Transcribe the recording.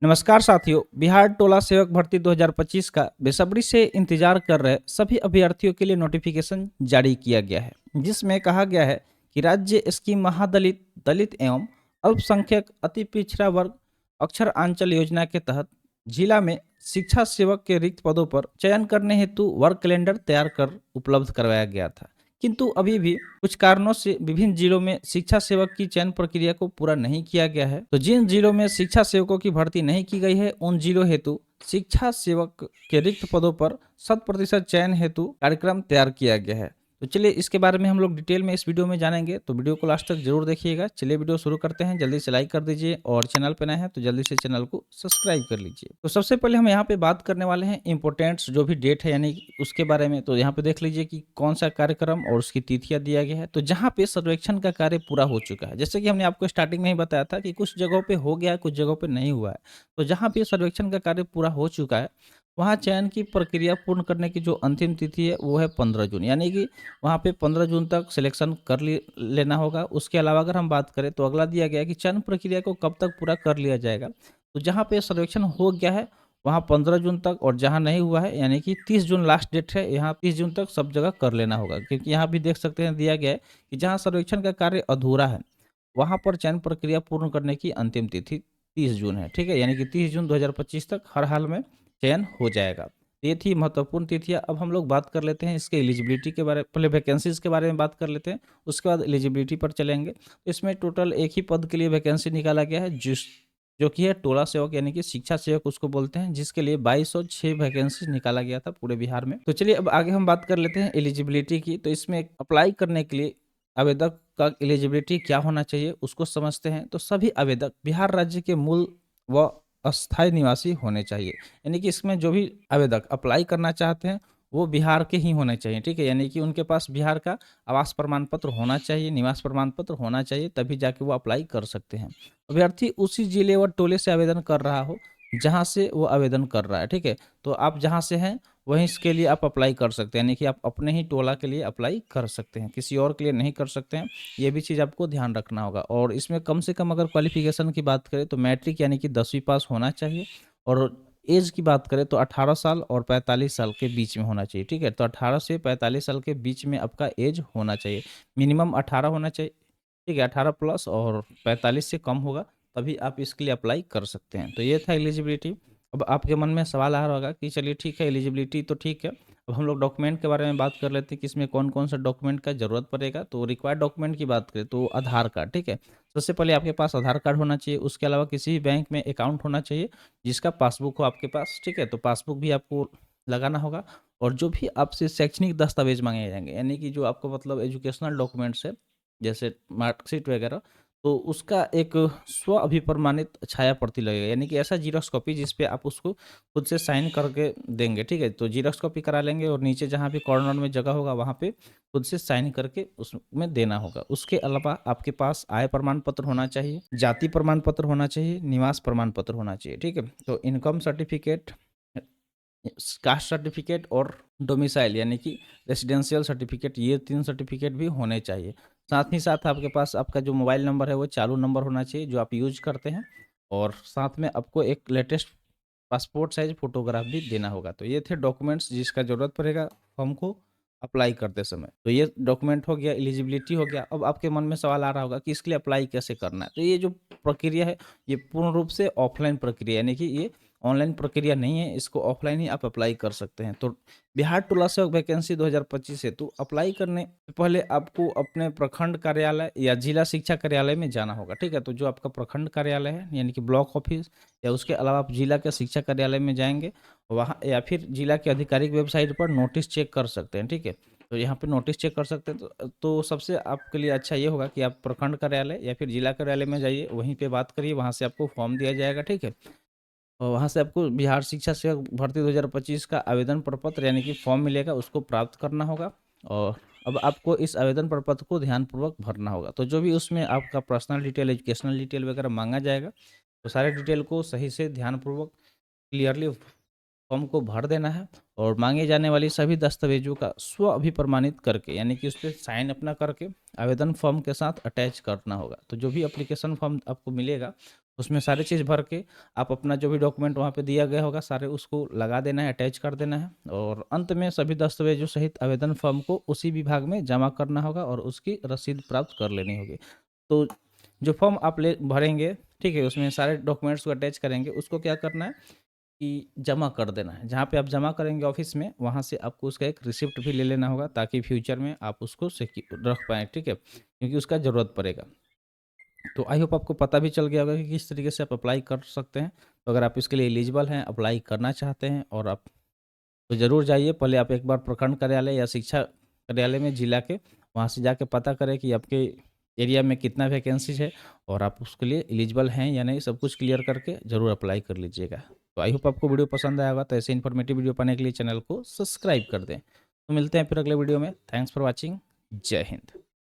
नमस्कार साथियों, बिहार टोला सेवक भर्ती 2025 का बेसब्री से इंतजार कर रहे सभी अभ्यर्थियों के लिए नोटिफिकेशन जारी किया गया है, जिसमें कहा गया है कि राज्य स्कीम महादलित दलित एवं अल्पसंख्यक अति पिछड़ा वर्ग अक्षर आंचल योजना के तहत जिला में शिक्षा सेवक के रिक्त पदों पर चयन करने हेतु वर्क कैलेंडर तैयार कर उपलब्ध करवाया गया था। किंतु अभी भी कुछ कारणों से विभिन्न जिलों में शिक्षा सेवक की चयन प्रक्रिया को पूरा नहीं किया गया है। तो जिन जिलों में शिक्षा सेवकों की भर्ती नहीं की गई है, उन जिलों हेतु शिक्षा सेवक के रिक्त पदों पर 100% चयन हेतु कार्यक्रम तैयार किया गया है। तो चलिए इसके बारे में हम लोग डिटेल में इस वीडियो में जानेंगे, तो वीडियो को लास्ट तक जरूर देखिएगा। चलिए वीडियो शुरू करते हैं। जल्दी से लाइक कर दीजिए और चैनल पे नए हैं तो जल्दी से चैनल को सब्सक्राइब कर लीजिए। तो सबसे पहले हम यहाँ पे बात करने वाले हैं इंपोर्टेंट्स जो भी डेट है यानी उसके बारे में। तो यहाँ पे देख लीजिए कि कौन सा कार्यक्रम और उसकी तिथियां दिया गया है। तो जहाँ पे सर्वेक्षण का कार्य पूरा हो चुका है, जैसे कि हमने आपको स्टार्टिंग में ही बताया था कि कुछ जगहों पे हो गया है, कुछ जगहों पे नहीं हुआ है। तो जहाँ पे सर्वेक्षण का कार्य पूरा हो चुका है, वहाँ चयन की प्रक्रिया पूर्ण करने की जो अंतिम तिथि है वो है 15 जून, यानी कि वहाँ पे 15 जून तक सिलेक्शन कर लेना होगा। उसके अलावा अगर हम बात करें तो अगला दिया गया है कि चयन प्रक्रिया को कब तक पूरा कर लिया जाएगा। तो जहाँ पे सर्वेक्षण हो गया है वहाँ 15 जून तक, और जहाँ नहीं हुआ है यानी कि 30 जून लास्ट डेट है, यहाँ 30 जून तक सब जगह कर लेना होगा। क्योंकि यहाँ भी देख सकते हैं दिया गया है कि जहाँ सर्वेक्षण का कार्य अधूरा है वहाँ पर चयन प्रक्रिया पूर्ण करने की अंतिम तिथि 30 जून है। ठीक है, यानी कि 30 जून 2025 तक हर हाल में चयन हो जाएगा। ये थी महत्वपूर्ण तिथियां। अब हम लोग बात कर लेते हैं इसके एलिजिबिलिटी के बारे, पहले वैकेंसीज के बारे में बात कर लेते हैं, उसके बाद एलिजिबिलिटी पर चलेंगे। तो इसमें टोटल एक ही पद के लिए वैकेंसी निकाला गया है, जो कि है टोला सेवक यानी कि शिक्षा सेवक उसको बोलते हैं, जिसके लिए 2206 वैकेंसी निकाला गया था पूरे बिहार में। तो चलिए अब आगे हम बात कर लेते हैं एलिजिबिलिटी की। तो इसमें अप्लाई करने के लिए आवेदक का एलिजिबिलिटी क्या होना चाहिए उसको समझते हैं। तो सभी आवेदक बिहार राज्य के मूल व अस्थायी निवासी होने चाहिए, यानी कि इसमें जो भी आवेदक अप्लाई करना चाहते हैं वो बिहार के ही होने चाहिए। ठीक है, यानी कि उनके पास बिहार का आवास प्रमाण पत्र होना चाहिए, निवास प्रमाण पत्र होना चाहिए, तभी जाके वो अप्लाई कर सकते हैं। अभ्यर्थी उसी जिले व टोले से आवेदन कर रहा हो जहाँ से वो आवेदन कर रहा है। ठीक है, तो आप जहाँ से हैं वहीं इसके लिए आप अप्लाई कर सकते हैं, यानी कि आप अपने ही टोला के लिए अप्लाई कर सकते हैं, किसी और के लिए नहीं कर सकते हैं। ये भी चीज़ आपको ध्यान रखना होगा। और इसमें कम से कम अगर क्वालिफिकेशन की बात करें तो मैट्रिक यानी कि 10वीं पास होना चाहिए। और एज की बात करें तो 18 साल और 45 साल के बीच में होना चाहिए। ठीक है, तो 18 से 45 साल के बीच में आपका एज होना चाहिए, मिनिमम 18 होना चाहिए। ठीक है, 18 प्लस, और 45 से कम होगा तभी आप इसके लिए अप्लाई कर सकते हैं। तो ये था एलिजिबिलिटी। अब आपके मन में सवाल आ रहा होगा कि चलिए ठीक है, एलिजिबिलिटी तो ठीक है, अब हम लोग डॉक्यूमेंट के बारे में बात कर लेते हैं कि इसमें कौन कौन सा डॉक्यूमेंट का ज़रूरत पड़ेगा। तो रिक्वायर्ड डॉक्यूमेंट की बात करें तो आधार कार्ड। ठीक है, सबसे पहले आपके पास आधार कार्ड होना चाहिए। उसके अलावा किसी भी बैंक में अकाउंट होना चाहिए जिसका पासबुक हो आपके पास। ठीक है, तो पासबुक भी आपको लगाना होगा। और जो भी आपसे शैक्षणिक दस्तावेज मांगे जाएंगे, यानी कि जो आपको मतलब एजुकेशनल डॉक्यूमेंट्स है जैसे मार्कशीट वगैरह, तो उसका एक स्व अभिप्रमाणित छाया प्रति लगेगा, यानी कि ऐसा जीरोक्स कॉपी जिस पे आप उसको खुद से साइन करके देंगे। ठीक है, तो जीरोक्स कॉपी करा लेंगे और नीचे जहाँ भी कॉर्नर में जगह होगा वहाँ पे खुद से साइन करके उसमें देना होगा। उसके अलावा आपके पास आय प्रमाण पत्र होना चाहिए, जाति प्रमाण पत्र होना चाहिए, निवास प्रमाण पत्र होना चाहिए। ठीक है, तो इनकम सर्टिफिकेट, कास्ट सर्टिफिकेट और डोमिसाइल यानी कि रेसिडेंशियल सर्टिफिकेट, ये 3 सर्टिफिकेट भी होने चाहिए। साथ ही साथ आपके पास आपका जो मोबाइल नंबर है वो चालू नंबर होना चाहिए जो आप यूज करते हैं। और साथ में आपको एक लेटेस्ट पासपोर्ट साइज फोटोग्राफ भी देना होगा। तो ये थे डॉक्यूमेंट्स जिसका ज़रूरत पड़ेगा फॉर्म को अप्लाई करते समय। तो ये डॉक्यूमेंट हो गया, एलिजिबिलिटी हो गया। अब आपके मन में सवाल आ रहा होगा कि इसके लिए अप्लाई कैसे करना है। तो ये जो प्रक्रिया है ये पूर्ण रूप से ऑफलाइन प्रक्रिया, यानी कि ये ऑनलाइन प्रक्रिया नहीं है, इसको ऑफलाइन ही आप अप्लाई कर सकते हैं। तो बिहार टोला सेवक वैकेंसी 2025 हेतु अप्लाई करने से पहले आपको अपने प्रखंड कार्यालय या जिला शिक्षा कार्यालय में जाना होगा। ठीक है, तो जो आपका प्रखंड कार्यालय है यानी कि ब्लॉक ऑफिस, या उसके अलावा आप जिला के शिक्षा कार्यालय में जाएंगे वहाँ, या फिर जिला के आधिकारिक वेबसाइट पर नोटिस चेक कर सकते हैं। ठीक है, तो यहाँ पे नोटिस चेक कर सकते हैं। तो सबसे आपके लिए अच्छा ये होगा कि आप प्रखंड कार्यालय या फिर जिला कार्यालय में जाइए, वहीं पे बात करिए, वहाँ से आपको फॉर्म दिया जाएगा। ठीक है, और वहाँ से आपको बिहार शिक्षा सेवक भर्ती 2025 का आवेदन प्रपत्र यानी कि फॉर्म मिलेगा, उसको प्राप्त करना होगा। और अब आपको इस आवेदन प्रपत्र को ध्यानपूर्वक भरना होगा। तो जो भी उसमें आपका पर्सनल डिटेल, एजुकेशनल डिटेल वगैरह मांगा जाएगा, तो सारे डिटेल को सही से ध्यानपूर्वक क्लियरली फॉर्म को भर देना है। और मांगे जाने वाली सभी दस्तावेजों का स्व अभिप्रमाणित करके, यानी कि उस पर साइन अपना करके आवेदन फॉर्म के साथ अटैच करना होगा। तो जो भी एप्लीकेशन फॉर्म आपको मिलेगा उसमें सारी चीज़ भर के आप अपना जो भी डॉक्यूमेंट वहाँ पे दिया गया होगा सारे उसको लगा देना है, अटैच कर देना है, और अंत में सभी दस्तावेजों सहित आवेदन फॉर्म को उसी विभाग में जमा करना होगा और उसकी रसीद प्राप्त कर लेनी होगी। तो जो फॉर्म आप ले भरेंगे, ठीक है, उसमें सारे डॉक्यूमेंट्स को अटैच करेंगे, उसको क्या करना है कि जमा कर देना है। जहाँ पे आप जमा करेंगे ऑफिस में, वहाँ से आपको उसका एक रिसिप्ट भी ले लेना होगा ताकि फ्यूचर में आप उसको रख पाएँ, ठीक है, क्योंकि उसका ज़रूरत पड़ेगा। तो आई होप आपको पता भी चल गया होगा कि किस तरीके से आप अप्लाई कर सकते हैं। तो अगर आप इसके लिए एलिजिबल हैं, अप्लाई करना चाहते हैं, और आप तो ज़रूर जाइए, पहले आप एक बार प्रखंड कार्यालय या शिक्षा कार्यालय में जिला के, वहाँ से जाके पता करें कि आपके एरिया में कितना वैकेंसीज है और आप उसके लिए एलिजिबल हैं या नहीं, सब कुछ क्लियर करके ज़रूर अप्लाई कर लीजिएगा। तो आई होप आपको वीडियो पसंद आया होगा। तो ऐसे इन्फॉर्मेटिव वीडियो पाने के लिए चैनल को सब्सक्राइब कर दें। तो मिलते हैं फिर अगले वीडियो में। Thanks for watching. जय हिंद।